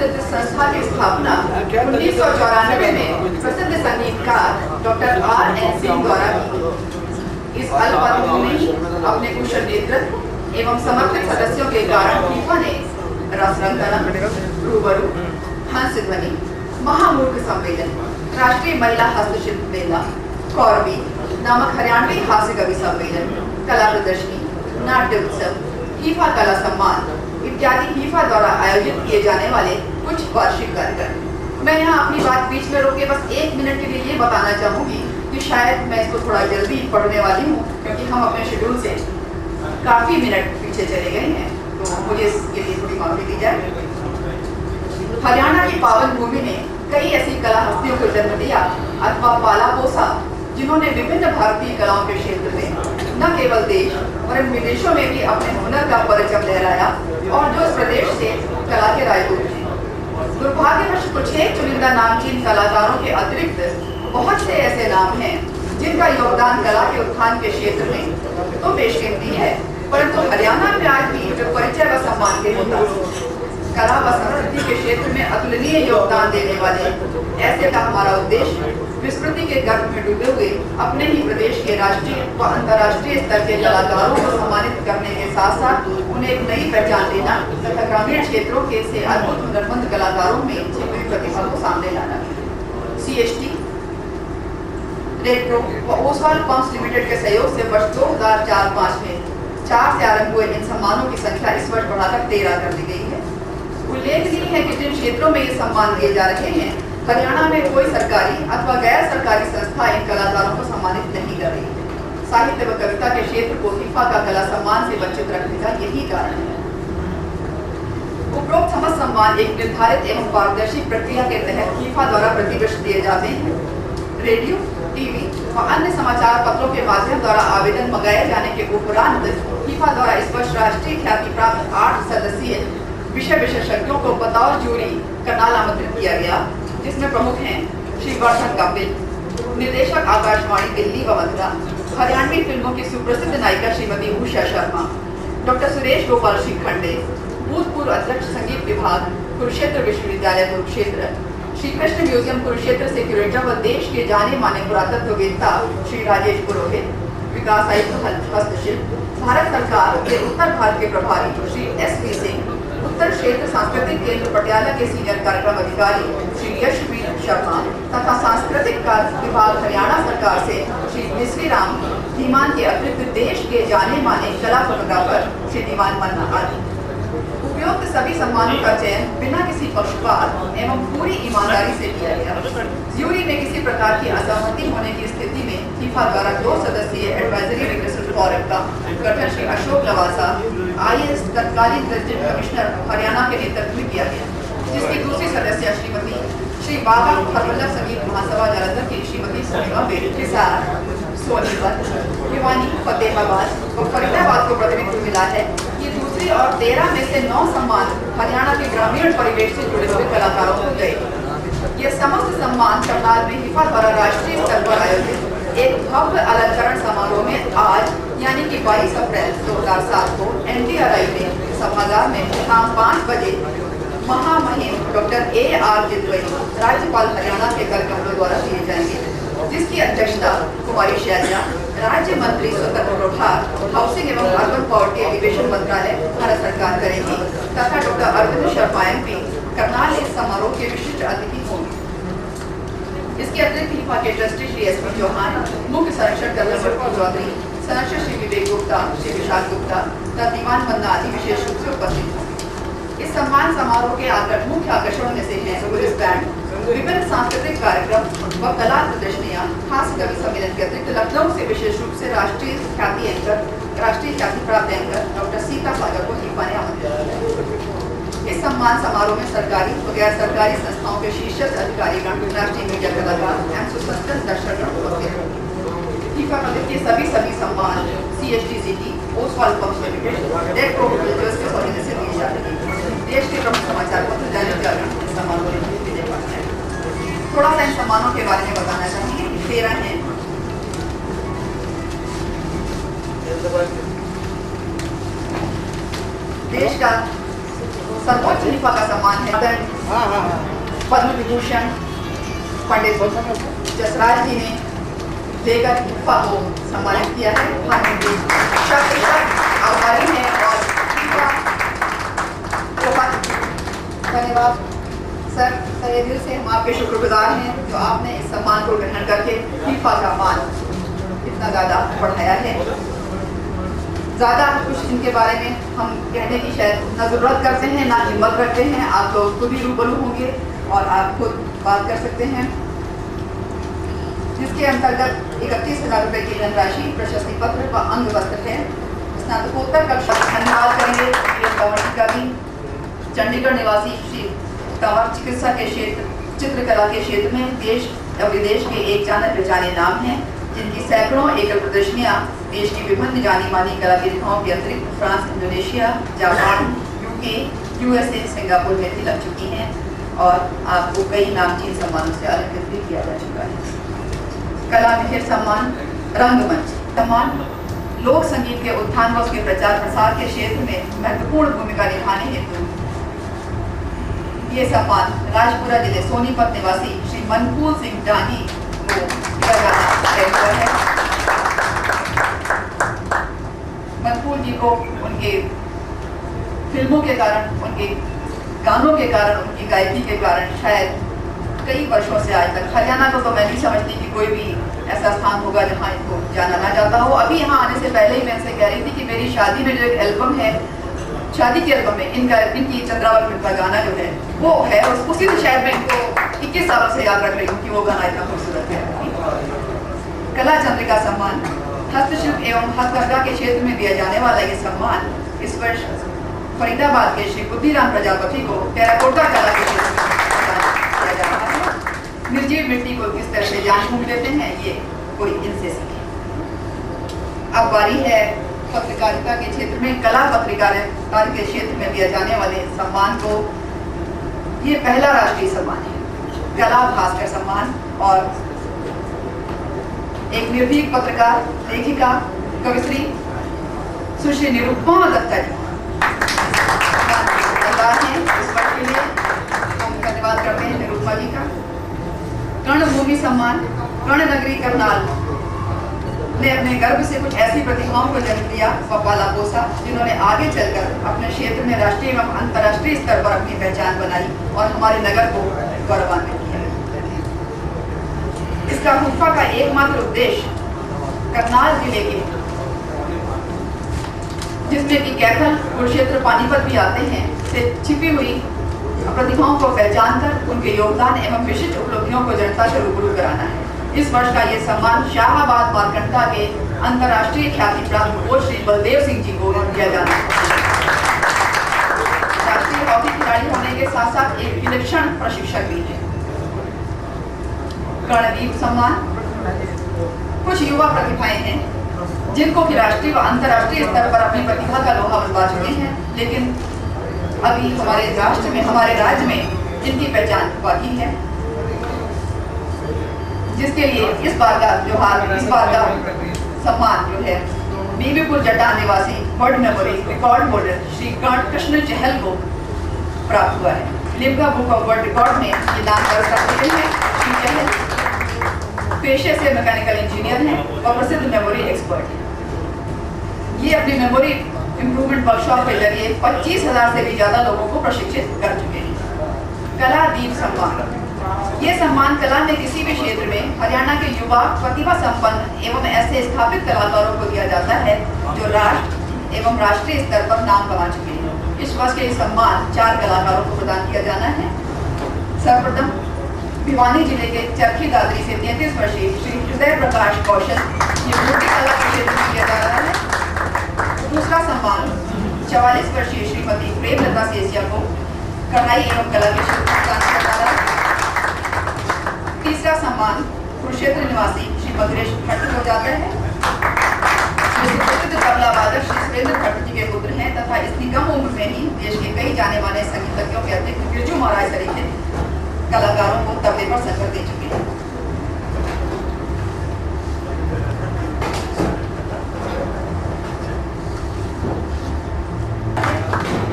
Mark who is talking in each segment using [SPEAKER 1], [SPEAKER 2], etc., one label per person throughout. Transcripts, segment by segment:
[SPEAKER 1] सुप्रसिद्ध संस्था की स्थापना 1994 में प्रसिद्ध संगीतकार डॉक्टर R.N. सिंह द्वारा की। इस अल्पवयी में ही अपने कुशल नेतृत्व एवं समर्पित सदस्यों के कारण फीफा ने रसरंगना, रूबरू, हंसध्वनि, महामूर्ख सम्मेलन, राष्ट्रीय महिला हस्तशिल्प मेला, कौरवी नामक हरियाणवी हास्य कवि सम्मेलन, कला प्रदर्शनी, नाट्य उत्सव, फीफा कला सम्मान इत्यादि फीफा द्वारा आयोजित किए जाने वाले कुछ वार्षिक कार्यक्रम। मैं यहाँ अपनी बात बीच में रोके बस 1 मिनट के लिए ये बताना चाहूंगी कि शायद मैं इसको थोड़ा जल्दी पढ़ने वाली हूँ, क्योंकि हम अपने शेड्यूल से काफी मिनट पीछे चले गए हैं, तो मुझे इसके लिए थोड़ी माफी दी जाए। हरियाणा की पावन भूमि ने कई ऐसी कला हस्तियों को जन्म दिया अथवा पाला पोसा, जिन्होंने विभिन्न भारतीय कलाओं के क्षेत्र में न केवल देश वरन विदेशों में भी अपने हुनर का परचम लहराया और जो इस प्रदेश से कला के राजदूत हैं। दुर्भाग्यवश कुछ एक चुनिंदा नामचीन कलाकारों के अतिरिक्त बहुत से ऐसे नाम हैं जिनका योगदान कला के उत्थान के क्षेत्र में तो बेशकीमती है, परंतु हरियाणा में आज भी जो परिचय व सम्मान के होता कला व संस्कृति के क्षेत्र में अतुलनीय योगदान देने वाले ऐसे का हमारा उद्देश्य विस्मृति के गर्भ में डूबे हुए अपने ही प्रदेश के राष्ट्रीय व अंतर्राष्ट्रीय स्तर के कलाकारों को सम्मानित करने के साथ साथ उन्हें एक नई पहचान देना तथा ग्रामीण क्षेत्रों के से अद्भुत हुनरमंद कलाकारों में छिपी प्रतिभा को सामने लाना। CST, रेट्रो व ओसवाल पम्प्स लिमिटेड के सहयोग से वर्ष 2004-05 में 4 से आरंभ हुए इन सम्मानों की संख्या इस वर्ष बढ़ाकर 13 कर दी गई है। उल्लेखनीय है कि जिन क्षेत्रों में ये सम्मान दिए जा रहे हैं, हरियाणा में कोई सरकारी अथवा गैर सरकारी संस्था इन कलाकारों को सम्मानित नहीं कर रही है। साहित्य व कविता के क्षेत्र को फीफा का कला सम्मान से वंचित रखने का यही कारण है। उपरोक्त समस्त सम्मान एक निर्धारित एवं पारदर्शी प्रक्रिया के तहत फीफा द्वारा प्रतिवर्ष दिए जाते हैं। रेडियो, टीवी व अन्य समाचार पत्रों के माध्यम द्वारा आवेदन मंगाए जाने के उपरांत फीफा द्वारा इस वर्ष राष्ट्रीय ख्याति प्राप्त 8 सदस्यीय विषय विशेषज्ञों को बतौर जूरी करनाल आमंत्रित किया गया, जिसमें प्रमुख हैं श्री वर्षन कपिल, निर्देशक आकाशवाणी दिल्ली व मथुरा, हरियाणवी फिल्मों की सुप्रसिद्ध नायिका श्रीमती उषा शर्मा, डॉक्टर सुरेश गोपाल शिखंडे, भूतपूर्व अध्यक्ष संगीत विभाग कुरुक्षेत्र विश्वविद्यालय कुरुक्षेत्र, श्री कृष्ण म्यूजियम कुरुक्षेत्र से क्यूरेटर व देश के जाने माने पुरातत्ववेत्ता श्री राजेश पुरोहित, विकास आयुक्त हस्तशिल्प, भारत सरकार के उत्तर भारत के प्रभारी श्री SV सिंह, उत्तर क्षेत्र सांस्कृतिक केंद्र पटियाला के सीनियर कार्यक्रम अधिकारी श्री यशवीर शर्मा तथा सांस्कृतिक कार्य विभाग हरियाणा सरकार से श्री मिश्री राम, धीमान के अतिरिक्त देश के जाने माने कला फोटोग्राफर श्री दीवान मन्ना आदि। उपयुक्त सभी सम्मानों का चयन बिना किसी पक्षपात एवं पूरी ईमानदारी से किया गया। ज्यूरी में किसी प्रकार की असहमति होने की स्थिति में फीफा द्वारा 2 सदस्यीय एडवाइजरी रिक्वेस्ट फोरम का गठन श्री अशोक लवासा IAS तत्कालीन प्रेसिडेंट कमिश्नर हरियाणा के नेतृत्व में किया गया, जिसकी दूसरी सदस्य श्रीमती श्री बाबा हरवल्लभ संगीत महासभा जालंधर की श्रीमती पूर्णिमा हिसार, सोनीपत, भिवानी, फतेहाबाद और फरीदाबाद को प्रतिनिधित्व मिला है। ये दूसरी और 13 में से 9 सम्मान हरियाणा के ग्रामीण परिवेश से जुड़े हुए कलाकारों को गए। ये समस्त सम्मान करनाल में फीफा द्वारा राष्ट्रीय स्तर पर आयोजित एक भव्य अलंकरण समारोह में आज यानी कि 22 अप्रैल 2007 को NDRI में सभागार में शाम 5 बजे महामहिम डॉक्टर A.R. जितवई, राज्यपाल हरियाणा के कर कमलों द्वारा दिए जाएंगे, जिसकी अध्यक्षता कुमारी शैलजा, राज्य मंत्री स्वतंत्र प्रभार हाउसिंग एवं अर्बन पॉवर्टी एलिवेशन मंत्रालय भारत सरकार करेगी तथा डॉक्टर अरविंद शर्मा MP करनाल इस समारोह के विशिष्ट अतिथि होंगे। इसके अतिरिक्त फीफा के ट्रस्टी श्री SP चौहान, मुख्य संरक्षक कर्नल चौधरी, संरक्षक श्री विवेक गुप्ता, श्री विशाल गुप्ता तथा दीवान मन्ना आदि विशेष रूप से उपस्थित होंगे। इस सम्मान समारोह के मुख्य आकर्षणों में से हैं पुलिस बैंड, विभिन्न सांस्कृतिक कार्यक्रम व कला प्रदर्शनियां, हास्य कवि सम्मेलन के अतिरिक्त लखनऊ से विशेष रूप से राष्ट्रीय ख्याति प्राप्त एंकर डॉक्टर सीता सागर को फीफा ने आमंत्रित किया। इस सम्मान समारोह में सरकारी व गैर सरकारी संस्थाओं के शीर्षक अधिकारीगण, राष्ट्रीय मीडिया कलाकार एवं सुसंस्कृत दर्शकगण उपस्थित होंगे। फीफा के सभी सम्मान CST city, Oswal pumps limited, red cross के सौजन्य से दिए जा रहे हैं। देश के प्रमुख समाचार पत्र दैनिक जागरण इस सम्मान को विजय पाते हैं। थोड़ा सा इन सम्मानों के बारे में बताना चाहेंगे। 13 हैं। देश का सर्वोच्च फीफा का सम्मान है पद्म विभूषण पंडित जसराज जी ने देकर हिप्पा को सम्मानित किया है। हम उनके आभारी हैं और धन्यवाद सर, तहे दिल से हम आपके शुक्रगुजार हैं जो आपने इस सम्मान को ग्रहण करके फीफा का मान इतना ज़्यादा बढ़ाया है। ज़्यादा कुछ इनके बारे में हम कहने की शायद ना ज़रूरत करते हैं ना हिम्मत करते हैं। आप लोग खुद ही रूबरू होंगे और आप खुद बात कर सकते हैं। जिसके अंतर्गत 31,000 रुपये की धनराशि, प्रशस्ति पत्र व अंग वस्त्र है। स्नातकोत्तर कक्षा धन्यवाद करेंगे कंवर जी का भी। चंडीगढ़ निवासी श्री कंवर चिकित्सा के क्षेत्र, चित्रकला के क्षेत्र में देश और विदेश के एक जाने पहचाने नाम हैं, जिनकी सैकड़ों एकड़ प्रदर्शनियां देश की विभिन्न जानी मानी कलाकृतियों के अतिरिक्त France, Indonesia, Japan, UK, USA, Singapore में भी लग चुकी हैं और आपको कई नामचीन सम्मानों से अलंकृत भी किया जा चुका है। कला मिहिर सम्मान, रंगमंच सम्मान लोक संगीत के उत्थान व उसके प्रचार प्रसार के क्षेत्र में महत्वपूर्ण भूमिका निभाने हेतु ये सम्मान राजपुरा जिले सोनीपत निवासी श्री मनफूल सिंह डानी को दिया जाना है। मनफूल जी को उनके फिल्मों के कारण, उनके गानों के कारण, उनकी गायकी के कारण शायद कई वर्षों से आज तक हरियाणा को तो मैं नहीं समझती कि कोई भी ऐसा स्थान होगा जहाँ इनको जाना ना जाता हो। अभी यहाँ आने से पहले ही मैं इनसे कह रही थी कि मेरी शादी में जो एक एल्बम है, शादी के एल्बम में इनकी चंद्रावत फिल्म का गाना जो है वो है, और उसी से शायद मैं इनको 21 सालों से याद रख रही हूँ कि वो गाना इतना खूबसूरत है। कला चंद्रिका सम्मान हस्तशिल्प एवं हथकरघा के क्षेत्र में दिया जाने वाला ये सम्मान इस वर्ष फरीदाबाद के श्री बुद्धिराम प्रजापति को टेराकोटा कला के क्षेत्र में दिया जा रहा है। निर्जीव मिट्टी को किस तरह से जान फूंक देते हैं ये कोई इनसे सीखे। अब बारी है पत्रकारिता के क्षेत्र में कला पत्रकारिता के क्षेत्र में दिया जाने वाले सम्मान को। ये पहला राष्ट्रीय सम्मान है, कला भास्कर सम्मान, और एक निर्भीक पत्रकार, लेखिका, कविश्री सुश्री निरुपमा दत्ता जी हैं। इस वर्ष के लिए हम धन्यवाद करते हैं निरुपमा जी का। कर्णभूमि सम्मान कर्ण नगरी करनाल ने अपने गर्भ से कुछ ऐसी प्रतिभाओं को जन्म दिया व पाला पोसा जिन्होंने आगे चलकर अपने क्षेत्र में राष्ट्रीय एवं अंतर्राष्ट्रीय स्तर पर अपनी पहचान बनाई और हमारे नगर को गौरवान्वित किया। इसका हुफा का एकमात्र उद्देश्य करनाल जिले के, जिसमें कि कैथल, कुरुक्षेत्र, पानीपत भी आते हैं, से छिपी हुई प्रतिभाओं को पहचान कर उनके योगदान एवं विशिष्ट उपलब्धियों को जनता से रूबरू कराना है। इस वर्ष का ये सम्मान शाहाबाद मारकंडा के अंतर्राष्ट्रीय ख्याति प्राप्त कोच श्री बलदेव सिंह जी को दिया जाना है। राष्ट्रीय हॉकी खिलाड़ी होने के साथ साथ एक विलक्षण प्रशिक्षक भी है। कर्णदीप सम्मान कुछ युवा प्रतिभाएं हैं जिनको कि राष्ट्रीय व अंतर्राष्ट्रीय स्तर पर अपनी प्रतिभा का लोहा मनवा चुके हैं, लेकिन अभी हमारे राष्ट्र में, हमारे राज्य में जिनकी पहचान बाकी है, जिसके लिए इस बार का सम्मान जो है बीबीपुर जटान निवासी world memory record holder Shri Krishna Chahal को प्राप्त हुआ है। Limca book of world record में ये नाम दर्ज कर चुके हैं। श्री चहल पेशे से मैकेनिकल इंजीनियर हैं और प्रसिद्ध मेमोरी एक्सपर्ट हैं। ये अपनी मेमोरी इम्प्रूवमेंट वर्कशॉप के जरिए 25,000 से भी ज्यादा लोगों को प्रशिक्षित कर चुके हैं। कला दीप सम्मान, ये सम्मान कला में किसी भी क्षेत्र में हरियाणा के युवा प्रतिभा संपन्न एवं ऐसे स्थापित कलाकारों को दिया जाता है जो राष्ट्र एवं राष्ट्रीय स्तर पर नाम कमा चुके हैं। इस वर्ष के सम्मान 4 कलाकारों को प्रदान किया जाना है। सर्वप्रथम भिवानी जिले के चरखी दादरी से 33 वर्षीय श्री हृदय प्रकाश कौशल, ये मूर्ति कला के क्षेत्र में किया जा रहा है। दूसरा सम्मान 44 वर्षीय श्रीमती प्रेमलता सेसिया को कढ़ाई एवं कला के क्षेत्र में प्रदान किया जा रहा है। तीसरा सम्मान कुरुक्षेत्र निवासी श्री मधुरेश भट्ट को जाता है। प्रसिद्ध तबला वादक श्री सुरेंद्र भट्ट जी के पुत्र हैं तथा इतनी कम उम्र में ही देश के कई जाने माने संगीतज्ञों के अध्यक्ष बिरजू महाराज सरीखे कलाकारों को तबले पर संकर दे चुके हैं।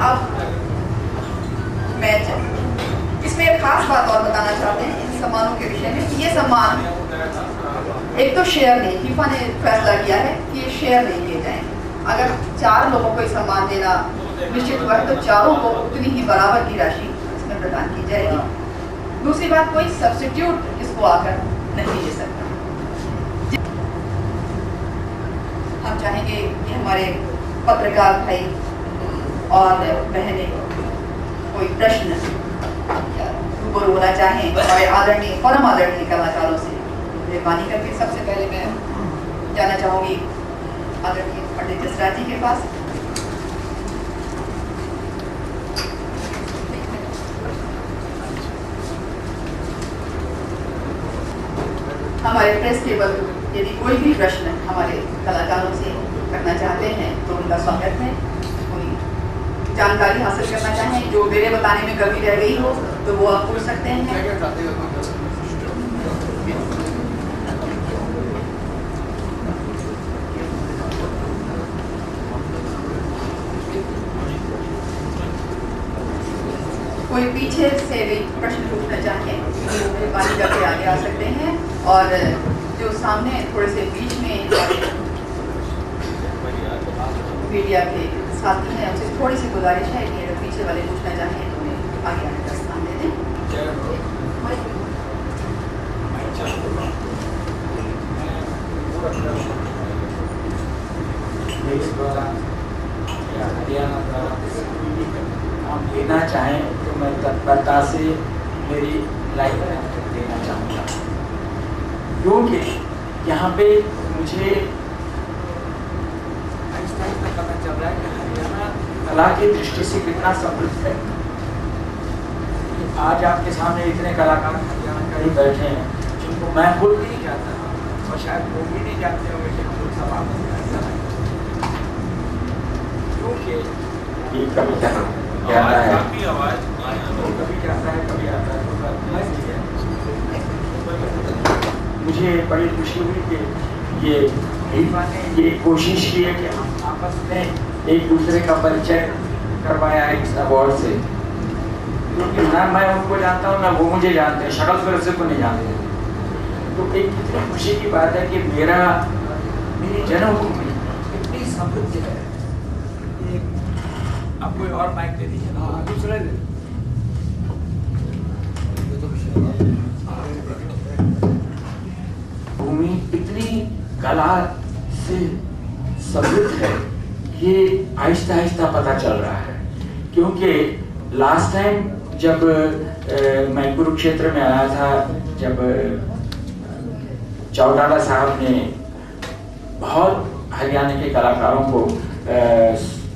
[SPEAKER 1] अब मैच, इस एक खास बात और बताना चाहते हैं इन सम्मानों के विषय में। ये सम्मान एक तो शेयर नहीं, हिफा ने फैसला किया है कि ये शेयर नहीं किए जाएंगे। अगर 4 लोगों को सम्मान देना निश्चित हुआ है तो चारों को उतनी ही बराबर की राशि इसमें प्रदान की जाएगी। दूसरी बात, कोई सब्स्टिट्यूट इसको आकर नहीं ले सकता। हम चाहेंगे कि हमारे पत्रकार भाई और बहनें कोई प्रश्न रूबरू होना चाहें हमारे आदरणीय परम आदरणीय कलाकारों से, मेहरबानी करके सबसे पहले मैं जाना चाहूँगी आदरणीय पंडित जसराज जी के पास। हमारे प्रेस टेबल यदि कोई भी प्रश्न हमारे कलाकारों से करना चाहते हैं तो उनका स्वागत है। कोई जानकारी हासिल करना चाहें जो मेरे बताने में कमी रह गई हो तो वो आप पूछ सकते हैं। कोई पीछे से भी प्रश्न पूछना चाहें मेहरबानी करके आगे आ सकते हैं। और जो सामने थोड़े से बीच में मीडिया के साथी हैं उनसे थोड़ी सी गुजारिश है कि अगर पीछे वाले पूछना चाहें तो उन्हें आगे आने का स्थान दे दें।
[SPEAKER 2] आप लेना चाहें तो मैं तत्परता से मेरी लाइफ देना चाहूँगा, क्योंकि यहाँ पे मुझे पता चल रहा है कि हरियाणा कला की दृष्टि से कितना समृद्ध है। आज आपके सामने इतने कलाकार हरियाणा का ही बैठे हैं जिनको मैं खुद भी नहीं जानता और शायद वो भी नहीं जानते होंगे कि हम लोग सब आपस में ऐसा है, क्योंकि कभी जाता है कभी जाता है कभी आता है। मुझे बड़ी खुशी हुई कि ये कोशिश की है कि हम आपस में एक दूसरे का परिचय करवाया है इस अवार्ड से, क्योंकि ना मैं उनको जानता हूँ ना वो मुझे जानते हैं, शक्ल सूरत से को नहीं जानते। तो एक कितनी खुशी की बात है कि मेरी जन्मभूमि इतनी समृद्ध है। आप कोई और माइक दे दीजिए ना, दूसरे दे। भूमि इतनी कला से समृद्ध है, ये आहिस्ता आहिस्ता पता चल रहा है। क्योंकि लास्ट टाइम जब मैं कुरुक्षेत्र में आया था, जब चौटाला साहब ने बहुत हरियाणा के कलाकारों को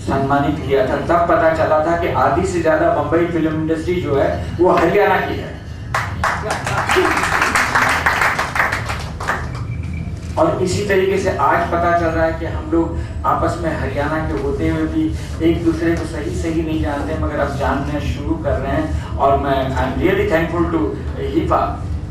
[SPEAKER 2] सम्मानित किया था, तब पता चला था कि आधी से ज्यादा बम्बई फिल्म इंडस्ट्री जो है वो हरियाणा की है। और इसी तरीके से आज पता चल रहा है कि हम लोग आपस में हरियाणा के होते हुए भी एक दूसरे को सही नहीं जानते, मगर अब जानना शुरू कर रहे हैं। और मैं I am really thankful to Hifa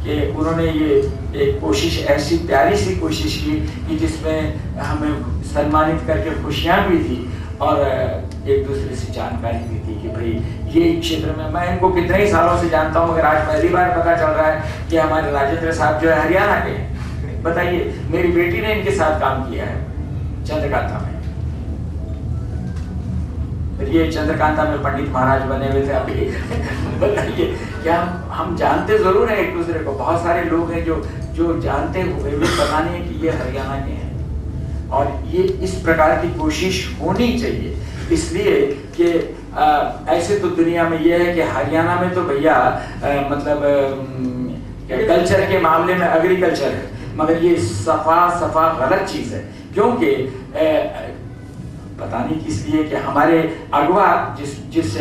[SPEAKER 2] कि उन्होंने ये एक कोशिश, ऐसी प्यारी सी कोशिश की कि जिसमें हमें सम्मानित करके खुशियाँ भी थी और एक दूसरे से जानकारी भी थी कि भाई ये क्षेत्र में मैं इनको कितने ही सालों से जानता हूँ, मगर आज पहली बार पता चल रहा है कि हमारे राजेंद्र साहब जो है हरियाणा के हैं। बताइए, मेरी बेटी ने इनके साथ काम किया है चंद्रकांता में। ये चंद्रकांता में पंडित महाराज बने हुए थे अभी। बताइए, क्या हम जानते जरूर हैं एक दूसरे को। बहुत सारे लोग हैं जो जानते हुए भी पता नहीं है कि ये हरियाणा के हैं। और ये इस प्रकार की कोशिश होनी चाहिए, इसलिए कि ऐसे तो दुनिया में ये है कि हरियाणा में तो भैया मतलब कल्चर के मामले में एग्रीकल्चर है, मगर ये सफा गलत चीज है। क्योंकि पता नहीं किस लिए कि हमारे अगवा जिस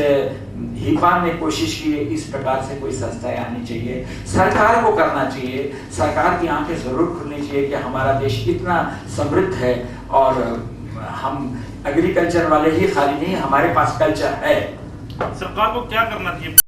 [SPEAKER 2] हिफा ने कोशिश की है, इस प्रकार से कोई संस्थाएं आनी चाहिए। सरकार को करना चाहिए, सरकार की आंखें जरूर खुलनी चाहिए कि हमारा देश कितना समृद्ध है और हम एग्रीकल्चर वाले ही खाली नहीं, हमारे पास कल्चर है।
[SPEAKER 3] सरकार को क्या करना चाहिए?